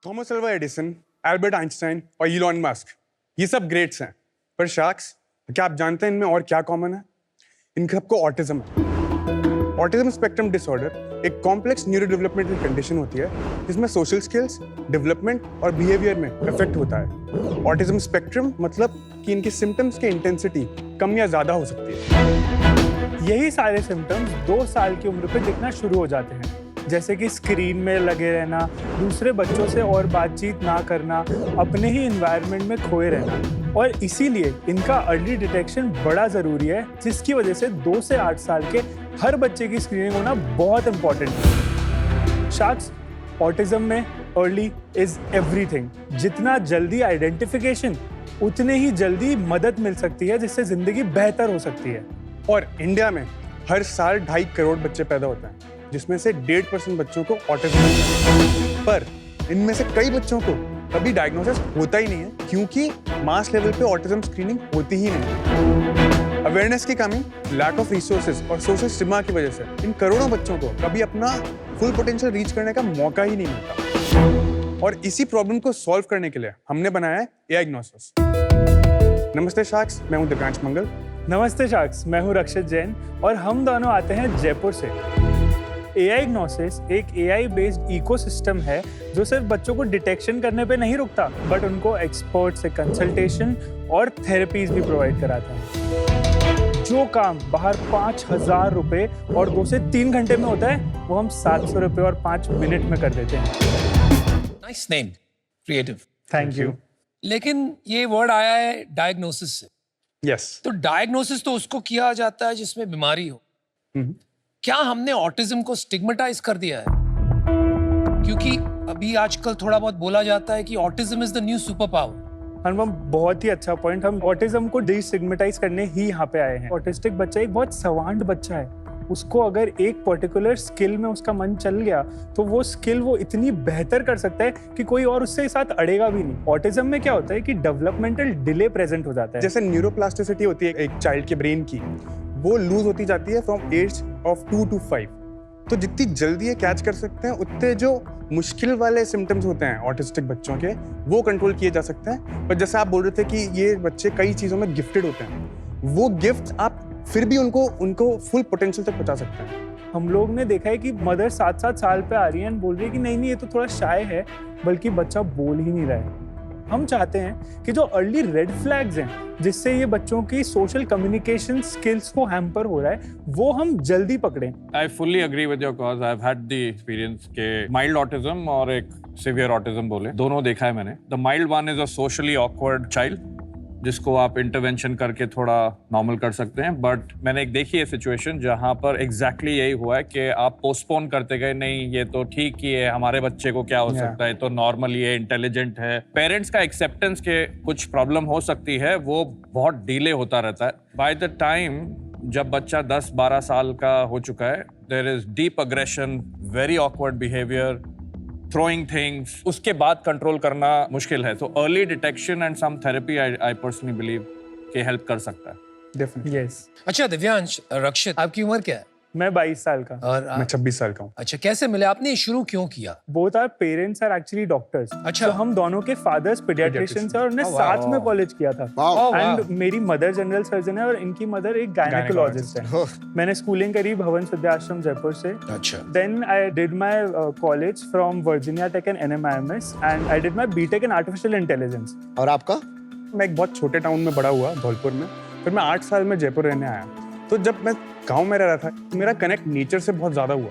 Thomas Alva Edison, Albert Einstein और Elon Musk, ये सब ग्रेट्स हैं। पर शार्क्स, क्या आप जानते हैं इनमें और क्या कॉमन है? इन सबको ऑटिज्म है। ऑटिज्म स्पेक्ट्रम डिसऑर्डर एक कॉम्प्लेक्स न्यूरो डेवलपमेंटल कंडीशन होती है जिसमें सोशल स्किल्स, डेवलपमेंट और बिहेवियर में इफेक्ट होता है। ऑटिज्म स्पेक्ट्रम मतलब कि इनकी सिम्टम्स की इंटेंसिटी कम या ज्यादा हो सकती है। यही सारे सिम्टम्स 2 साल की उम्र पे दिखना शुरू हो जाते हैं, जैसे कि स्क्रीन में लगे रहना, दूसरे बच्चों से और बातचीत ना करना, अपने ही एनवायरनमेंट में खोए रहना। और इसीलिए इनका अर्ली डिटेक्शन बड़ा ज़रूरी है, जिसकी वजह से 2 से 8 साल के हर बच्चे की स्क्रीनिंग होना बहुत इंपॉर्टेंट है। शार्क्स, ऑटिज्म में अर्ली इज एवरीथिंग। जितना जल्दी आइडेंटिफिकेशन, उतने ही जल्दी मदद मिल सकती है, जिससे ज़िंदगी बेहतर हो सकती है। और इंडिया में हर साल 2.5 करोड़ बच्चे पैदा होते हैं, जिसमें से 1.5% बच्चों को ऑटिज्म है। पर इनमें से कई बच्चों को कभी डायग्नोसिस होता ही नहीं है, क्योंकि मास लेवल पे ऑटिज्म स्क्रीनिंग होती ही नहीं। अवेयरनेस की कमी, लैक ऑफ रिसोर्सेज और सोशल स्टिग्मा की वजह से इन करोड़ों बच्चों को कभी अपना फुल पोटेंशियल रीच करने का मौका ही नहीं मिलता। और इसी प्रॉब्लम को सॉल्व करने के लिए हमने बनाया है एआईग्नोसिस। नमस्ते शार्क्स, मैं हूं दिव्यांश मंगल। नमस्ते शार्क्स, मैं हूँ रक्षित जैन और हम दोनों आते हैं जयपुर से। एआईग्नोसिस एक एआई बेस्ड इकोसिस्टम है जो सिर्फ बच्चों को डिटेक्शन करने पे नहीं रुकता, बट उनको एक्सपर्ट से कंसल्टेशन और थेरेपीज भी प्रोवाइड कराता है। जो काम बाहर 5,000 रुपए और 2 से 3 घंटे में होता है, वो हम 700 रुपए और 5 मिनट में कर देते हैं। Nice name, creative. Thank you. लेकिन ये वर्ड आया है डायग्नोसिस से। यस। तो डायग्नोसिस तो उसको किया जाता है जिसमें बीमारी हो। क्या हमने ऑटिज्म को स्टिग्मेटाइज कर दिया है? क्योंकि अभी आजकल थोड़ा बहुत बोला जाता है कि autism is the new super power. Anupam, बहुत ही अच्छा पॉइंट। हम ऑटिज्म को डिस्टिग्मेटाइज करने ही यहाँ पे आए हैं। ऑटिस्टिक बच्चा एक बहुत सवांड बच्चा है। उसको अगर एक पर्टिकुलर स्किल में उसका मन चल गया, तो वो स्किल वो इतनी बेहतर कर सकता है कि कोई और उससे साथ अड़ेगा भी नहीं। ऑटिज्म में क्या होता है कि डेवलपमेंटल डिले प्रेजेंट हो जाता है। जैसे न्यूरोप्लास्टिसिटी होती है एक चाइल्ड के ब्रेन की, वो लूज होती जाती है फ्रॉम एज ऑफ 2 to 5। तो जितनी जल्दी ये कैच कर सकते हैं, उतने जो मुश्किल वाले सिम्टम्स होते हैं ऑटिस्टिक बच्चों के, वो कंट्रोल किए जा सकते हैं। पर जैसे आप बोल रहे थे कि ये बच्चे कई चीज़ों में गिफ्टेड होते हैं, वो गिफ्ट आप फिर भी उनको फुल पोटेंशियल तक पहुंचा सकते हैं। हम लोग ने देखा है कि मदर 7-7 साल पे आ रही है और बोल रही है कि नहीं ये तो थोड़ा शाय है, बल्कि बच्चा बोल ही नहीं रहा है। हम चाहते हैं कि जो अर्ली रेड फ्लैग्स हैं, जिससे ये बच्चों की सोशल कम्युनिकेशन स्किल्स को हैम्पर हो रहा है, वो हम जल्दी पकड़ें। I fully agree with your cause. I've had the experience के mild autism और एक severe autism बोले, दोनों देखा है मैंने। The mild one is a socially awkward child, जिसको आप इंटरवेंशन करके थोड़ा नॉर्मल कर सकते हैं। बट मैंने एक देखी है सिचुएशन जहाँ पर एग्जैक्टली यही हुआ है कि आप पोस्टपोन करते गए, नहीं ये तो ठीक ही है, हमारे बच्चे को क्या हो सकता है, तो नॉर्मल ही है, इंटेलिजेंट है। पेरेंट्स का एक्सेप्टेंस के कुछ प्रॉब्लम हो सकती है, वो बहुत डिले होता रहता है। बाय द टाइम जब बच्चा 10-12 साल का हो चुका है, there is deep aggression, very awkward behaviour, throwing things, उसके बाद कंट्रोल करना मुश्किल है। तो early detection and some therapy I personally believe कि हेल्प कर सकता है। डेफिनेटली। यस। अच्छा दिव्यांश, रक्षित, आपकी उम्र क्या है? मैं 22 साल का। और मैं 26 साल का हूँ। अच्छा, कैसे मिले? आपने शुरू क्यों किया? Both are parents are actually doctors. अच्छा। तो हम दोनों के फादर्स पीडियाट्रिशियंस हैं और हमने साथ में कॉलेज किया था। एंड मेरी मदर जनरल सर्जन है और इनकी मदर एक गायनेकोलॉजिस्ट है। मैंने स्कूलिंग करी भवन सिद्धाश्रम जयपुर से। अच्छा। Then I did my college from Virginia Tech and NMIMS and I did my BTech in artificial intelligence. और आपका? मैं एक बहुत छोटे टाउन में बड़ा हुआ, धौलपुर में। फिर मैं 8 साल में जयपुर रहने आया। तो जब मैं गांव में रह रहा था, मेरा कनेक्ट नेचर से बहुत ज़्यादा हुआ।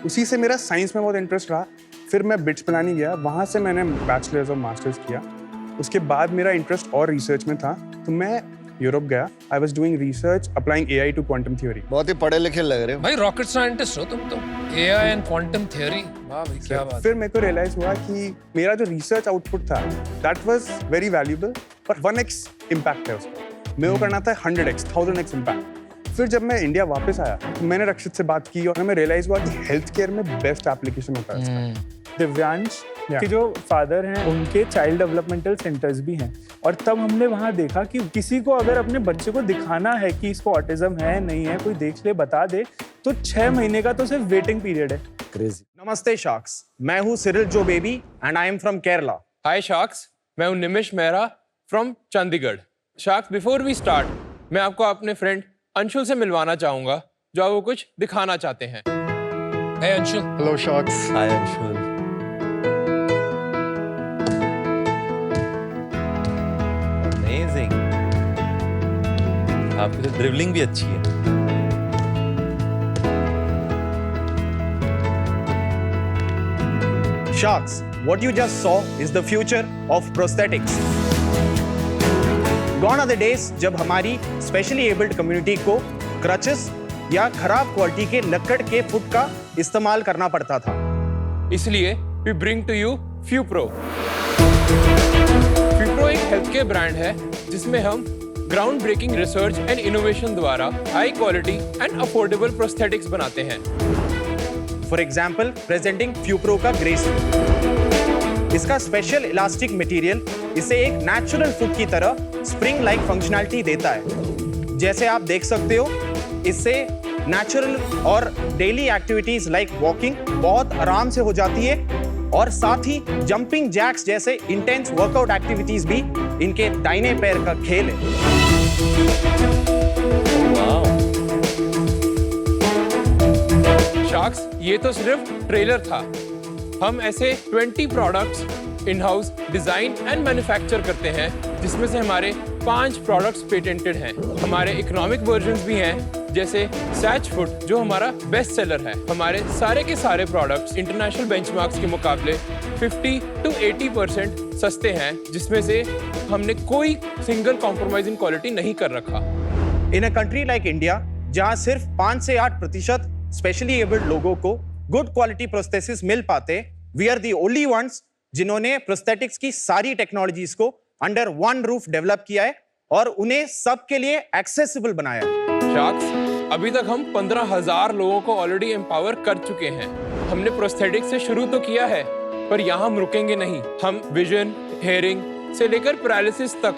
उसी से मेरा साइंस में बहुत इंटरेस्ट रहा। फिर मैं बिट्स बनाने गया, वहाँ से मैंने बैचलर्स और मास्टर्स किया। उसके बाद मेरा इंटरेस्ट और रिसर्च में था, तो मैं यूरोप गया। I was doing research applying AI to quantum theory. बहुत ही पढ़े लिखे लग रहे हो भाई, रॉकेट साइंटिस्ट हो तुम तो। AI एंड क्वांटम थ्योरी, वाह भाई क्या बात। फिर मेरे को रियलाइज हुआ कि मेरा जो रिसर्च आउटपुट था, दैट वाज वेरी वैल्यूएबल, पर 1x इम्पैक्ट है उसका। मेरे को करना था 100x, 1000x इम्पैक्ट। फिर जब मैं इंडिया वापस आया, तो मैंने रक्षित से बात की और हमें रियलाइज हुआ कि हेल्थ केयर में बेस्ट एप्लीकेशन होता है इसका। दिव्यांश कि जो फादर हैं उनके चाइल्ड डेवलपमेंटल सेंटर्स भी हैं, और तब हमने वहाँ देखा कि किसी को अगर अपने बच्चे को दिखाना है कि इसको ऑटिज्म है नहीं है, कोई देख ले बता दे, तो 6 महीने का तो सिर्फ वेटिंग पीरियड है। क्रेजी। नमस्ते शार्क्स, मैं हूँ Cyril Jo Baby and I am from Kerala. Hi sharks, मैं हूँ Nimish Mehra from Chandigarh. Sharks, before we start, मैं आपको अपने फ्रेंड अंशुल से मिलवाना चाहूंगा, जो आपको कुछ दिखाना चाहते हैं। Hey Anshul. Hello sharks. Hi Anshul. Amazing, आपकी तो ड्रिबलिंग भी अच्छी है। Sharks, what you just saw is the future of prosthetics. Gone are the days जब हमारी स्पेशली एबल्ड कम्युनिटी को क्रचेस या खराब क्वालिटी के लक्कड़ के फुट का इस्तेमाल करना पड़ता था। इसलिए we bring to you Fupro. Fupro एक हेल्थ केयर ब्रांड है जिसमें हम ground breaking research and innovation द्वारा high quality and affordable prosthetics बनाते हैं। फॉर एग्जाम्पल, प्रेजेंटिंग फ्यूप्रो का ग्रेस। इसका स्पेशल इलास्टिक मटेरियल इसे एक नेचुरल फुट की तरह स्प्रिंग लाइक फंक्शनैलिटी देता है। जैसे आप देख सकते हो, इससे नेचुरल और डेली एक्टिविटीज लाइक वॉकिंग बहुत आराम से हो जाती है, और साथ ही जंपिंग जैक्स जैसे इंटेंस वर्कआउट एक्टिविटीज भी इनके दाहिने पैर का खेल है। शार्क्स, ये तो सिर्फ ट्रेलर था। हम ऐसे 20 products in house design and manufacture करते हैं, जिसमें से हमारे 5 प्रोडक्ट्स पेटेंटेड हैं। हमारे इकोनॉमिक वर्जन्स भी हैं, जैसे सैच फुट जो हमारा बेस्ट सेलर है। हमारे सारे के सारे प्रोडक्ट्स इंटरनेशनल बेंचमार्क्स के मुकाबले 50 to 80% सस्ते हैं, जिसमें से हमने कोई सिंगल कॉम्प्रोमाइजिंग क्वालिटी नहीं कर रखा। इन अ कंट्री लाइक इंडिया, जहां सिर्फ 5 से 8% स्पेशली एबल्ड लोगों को गुड क्वालिटी प्रोस्थेसिस मिल पाते, we are the only ones जिन्होंने प्रोस्थेटिक्स की सारी टेक्नोलॉजीज को अंडर वन रूफ डेवलप किया है और उन्हें सबके लिए एक्सेसिबल बनाया है। शार्क्स, अभी तक हम 15,000 लोगों को ऑलरेडी एम्पावर कर चुके हैं। हमने प्रोस्थेटिक्स से शुरू तो किया है, पर यहाँ हम रुकेंगे नहीं। हम विजन, हेयरिंग से लेकर पैरालिसिस तक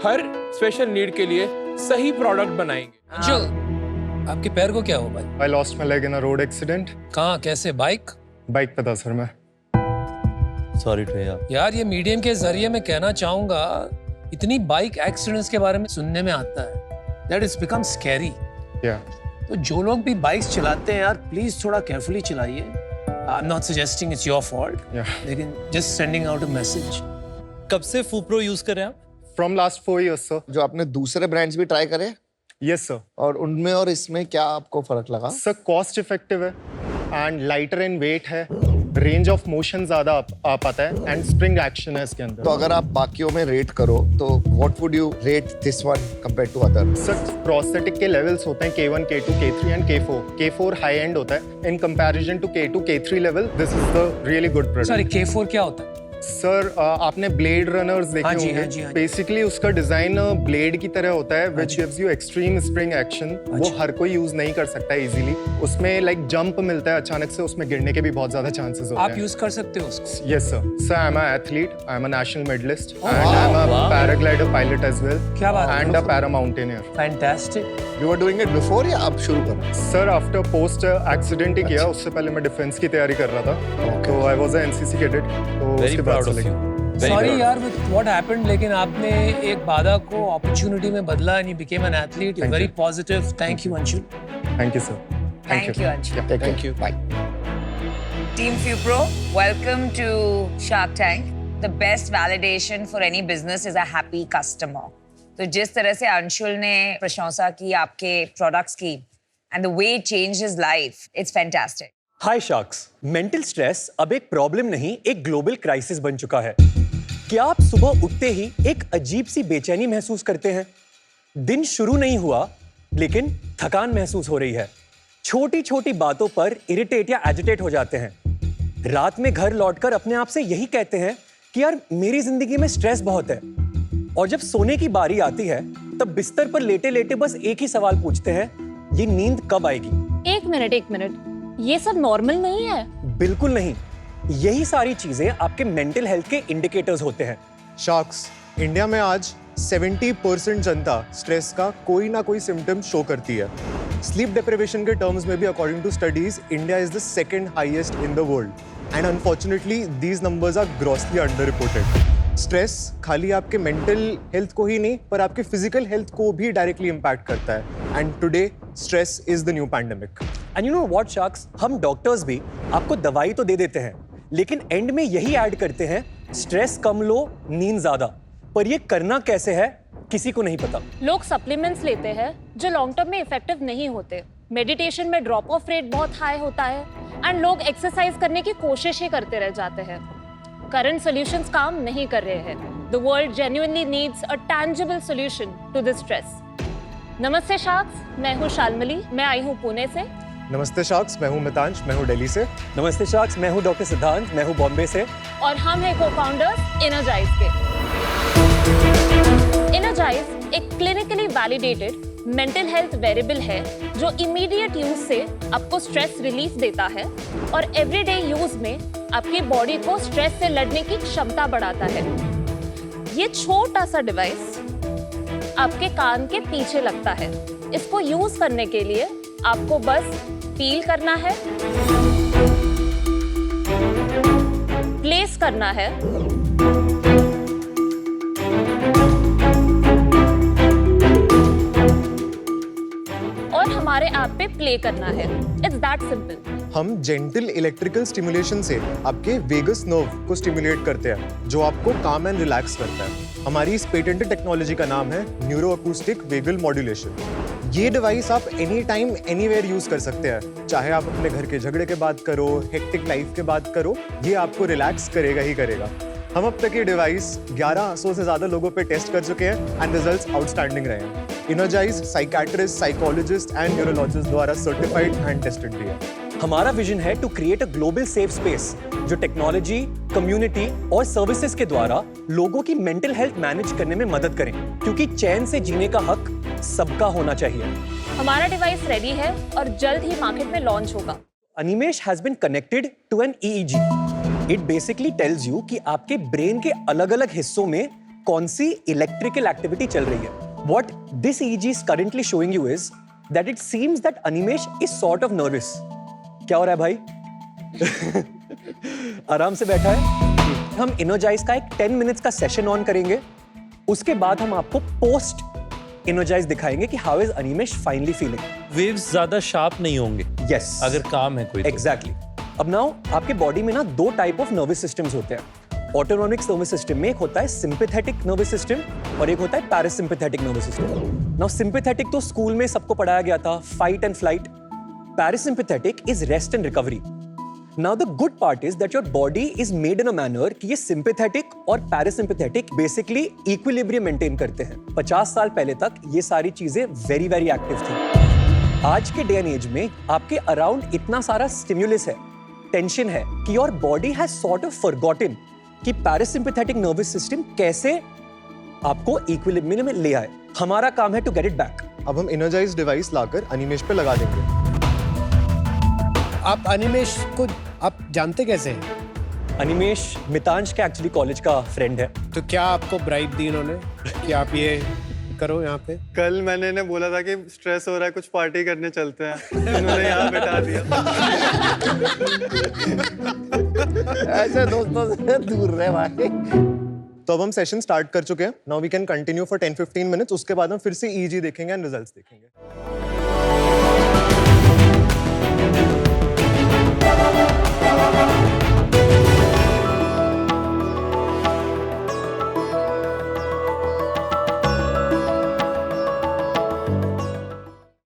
हर स्पेशल नीड के लिए सही प्रोडक्ट बनाएंगे। अंशुल, आपके पैर को क्या हुआ भाई? I lost my leg in a road accident. कहाँ, कैसे? बाइक पे था सर मैं। Sorry to hear. यार, ये मीडियम के जरिए मैं कहना चाहूंगा, इतनी बाइक एक्सीडेंट्स के बारे में सुनने में आता है, दैट इज बिकम स्कैरी। तो जो लोग भी बाइक्स चलाते हैं यार, प्लीज थोड़ा केयरफुली चलाइए। I am not suggesting it's your fault, लेकिन just sending out a message. कब से फूप्रो यूज कर रहे हैं आप? From last 4 years sir. जो आपने दूसरे ब्रांड्स भी ट्राई करे? Yes sir. और उनमें और इसमें क्या आपको फर्क लगा? सर कॉस्ट इफेक्टिव है एंड लाइटर इन वेट है, रेंज ऑफ मोशन ज्यादा आ पाता है एंड स्प्रिंग एक्शन है इसके अंदर। तो अगर आप बाकियों में रेट करो तो what would you rate this one compare to other? Sir prosthetic के लेवल्स होते हैं K1, K2, K3 and K4। K4 high end होता है in comparison to K2, K3 level. This is the really good product. Sorry, K4 क्या होता है? Sir आपने blade runners देखे हाँ जी, होंगे। हाँ जी, हाँ जी। बेसिकली उसका डिजाइन ब्लेड की तरह होता है, which gives you extreme spring action. वो हर कोई यूज नहीं कर सकता इजीली। उसमें लाइक जंप मिलता है अचानक से, उसमें गिरने के भी बहुत ज्यादा चांसेस होते हैं। आप यूज कर सकते हो उसको? Yes sir. Sir I am a athlete, I am a national medalist and I am a paraglider pilot as well. क्या बात है? And a para mountaineer. Fantastic. You are doing it before या आप शुरू कर रहे हैं? सर आफ्टर पोस्ट एक्सीडेंट ही किया, उससे पहले मैं डिफेंस की तैयारी कर रहा था। तो I was a NCC cadet. तो वेरी उसके बाद प्राउड से ऑफ यू। सॉरी यार विद व्हाट हैपेंड, लेकिन आपने एक बाधा को अपॉर्चुनिटी में बदला and you became an athlete. You very positive. Thank you Anshul. Thank you sir. Thank you, Anshul. Thank you. Bye. Team Fupro, welcome to Shark Tank. The best validation for any business is a happy customer. तो जिस तरह से अंशुल ने प्रशंसा की आपके products की and the way it changed his life, it's fantastic. Hi sharks, mental stress अब एक प्रॉब्लम नहीं, एक ग्लोबल क्राइसिस बन चुका है। क्या आप सुबह उठते ही एक अजीब सी बेचैनी महसूस करते हैं? दिन शुरू नहीं हुआ लेकिन थकान महसूस हो रही है। छोटी छोटी बातों पर इरिटेट या एजिटेट हो जाते हैं। रात में घर लौटकर अपने आप से यही कहते हैं कि यार मेरी जिंदगी में स्ट्रेस बहुत है। और जब सोने की बारी आती है तब बिस्तर पर लेटे लेटे बस एक ही सवाल पूछते हैं, ये नींद कब आएगी? एक मिनट, ये सब नॉर्मल नहीं है। बिल्कुल नहीं। यही सारी चीजें आपके मेंटल हेल्थ के इंडिकेटर्स होते हैं। शार्क्स, इंडिया में आज 70% जनता स्ट्रेस का कोई ना कोई सिम्टम शो करती है। स्लीप डिप्रिवेशन के टर्म्स में भी according to studies India is the second highest in the world and unfortunately these numbers are grossly under reported. Stress खाली आपके मेंटल हेल्थ को ही नहीं पर आपके फिजिकल हेल्थ को भी डायरेक्टली इम्पैक्ट करता है and today stress is the new pandemic. And you know what sharks, हम डॉक्टर्स भी आपको दवाई तो दे देते हैं लेकिन एंड में यही ऐड करते हैं स्ट्रेस कम लो, नींद ज्यादा। पर ये करना कैसे है किसी को नहीं पता। लोग सप्लीमेंट्स लेते हैं जो लॉन्ग टर्म में इफेक्टिव नहीं होते। मेडिटेशन में ड्रॉप ऑफ रेट बहुत हाई होता है एंड लोग एक्सरसाइज करने की कोशिश ही करते रह जाते हैं। करंट सॉल्यूशंस काम नहीं कर रहे हैं। The world genuinely needs a tangible solution to this stress. नमस्ते शार्क्स, मैं हूँ शाल्मली, मैं आई हूँ पुणे से। नमस्ते शार्क्स, मैं हूँ मितांश, मैं हूँ दिल्ली से। नमस्ते शार्क्स, मैं हूँ डॉक्टर सिद्धांत, मैं हूँ बॉम्बे से। और हम हैं को-फाउंडर्स इनर्जाइज के। इनर्जाइज एक clinically validated mental health variable है जो इमीडिएट यूज से आपको स्ट्रेस रिलीफ देता है और एवरीडे यूज में आपकी बॉडी को स्ट्रेस से लड़ने की क्षमता बढ़ाता है। ये छोटा सा डिवाइस आपके कान के पीछे लगता है। इसको यूज करने के लिए आपको बस फील करना है, प्लेस करना है और हमारे ऐप पे प्ले करना है। It's that simple. हम जेंटल इलेक्ट्रिकल स्टिमुलेशन से आपके वेगस नर्व को स्टिमुलेट करते हैं जो आपको काम एंड रिलैक्स करता है। हमारी इस पेटेंटेड टेक्नोलॉजी का नाम है न्यूरो अकूस्टिक वेगल मॉड्यूलेशन। ये डिवाइस आप एनी टाइम एनीवेयर यूज कर सकते हैं, चाहे आप अपने घर के झगड़े के बाद करो, हेक्टिक लाइफ के बाद करो, ये आपको रिलैक्स करेगा ही करेगा। हम अब तक ये डिवाइस 1100 से ज्यादा लोगों पे टेस्ट कर चुके हैं एंड रिजल्ट्स आउटस्टैंडिंग रहे हैं। Energize psychiatrist, psychologist and neurologist द्वारा सर्टिफाइड एंड टेस्टेड भी है। हमारा विजन है to create a global safe space जो टेक्नोलॉजी, कम्युनिटी और सर्विसेज के द्वारा लोगों की मेंटल हेल्थ मैनेज करने में मदद करें, क्योंकि चैन से जीने का हक सबका होना चाहिए। हमारा डिवाइस रेडी है और जल्द ही मार्केट में लॉन्च होगा। Animesh has been connected to an EEG। It basically tells you कि आपके ब्रेन के अलग-अलग हिस्सों में कौन सी इलेक्ट्रिकल एक्टिविटी चल रही है। What this EEG is currently showing you is that it seems that Animesh is sort of nervous. क्या हो रहा है भाई? आराम से बैठा है। हम इनर्जाइज का एक 10 मिनट्स का सेशन ऑन करेंगे। उसके बाद हम आपको पोस्ट इनर्जाइज दिखाएंगे कि how is Animesh finally feeling. Waves ज्यादा शार्प नहीं होंगे। यस, अगर काम है कोई। एग्जैक्टली। अब नाउ आपके बॉडी में ना 2 टाइप ऑफ नर्वस सिस्टम्स होते हैं। ऑटोनॉमिक नर्वस सिस्टम में एक होता है सिंपैथेटिक नर्वस सिस्टम और एक होता है parasympathetic nervous system. Now sympathetic तो स्कूल में सबको पढ़ाया गया था, fight and flight. Parasympathetic is rest and recovery. Now the good part is that your body is made in a manner कि ये सिंपैथेटिक और पैरासिम्पैथेटिक बेसिकली इक्विलिब्रियम मेंटेन करते हैं। 50 साल पहले तक ये सारी चीजें वेरी वेरी एक्टिव थी। आज के डे एंड एज में आपके अराउंड इतना सारा स्टिम्युलस है, टेंशन है कि your body has sort of forgotten कि पैरासिम्पैथेटिक नर्वस सिस्टम कैसे आपको इक्विलिब्रियम में ले आए। हमारा काम है टू गेट इट बैक। अब हम इनर्जाइज डिवाइस लाकर अनिमेश पे लगा देंगे। आप अनिमेश को आप जानते कैसे हैं? अनिमेश मितांश के एक्चुअली कॉलेज का फ्रेंड है। तो क्या आपको ब्राइब दी इन्होंने कि आप ये करो यहाँ पे? कल मैंने इन्हें बोला था कि स्ट्रेस हो रहा है, कुछ पार्टी करने चलते हैं, उन्होंने यहाँ बैठा दिया। ऐसे दोस्तों से दूर रहे भाई। तो अब हम सेशन स्टार्ट कर चुके हैं। Now we can continue for 10-15 minutes. उसके बाद हम फिर से EEG देखेंगे एंड रिजल्ट्स देखेंगे।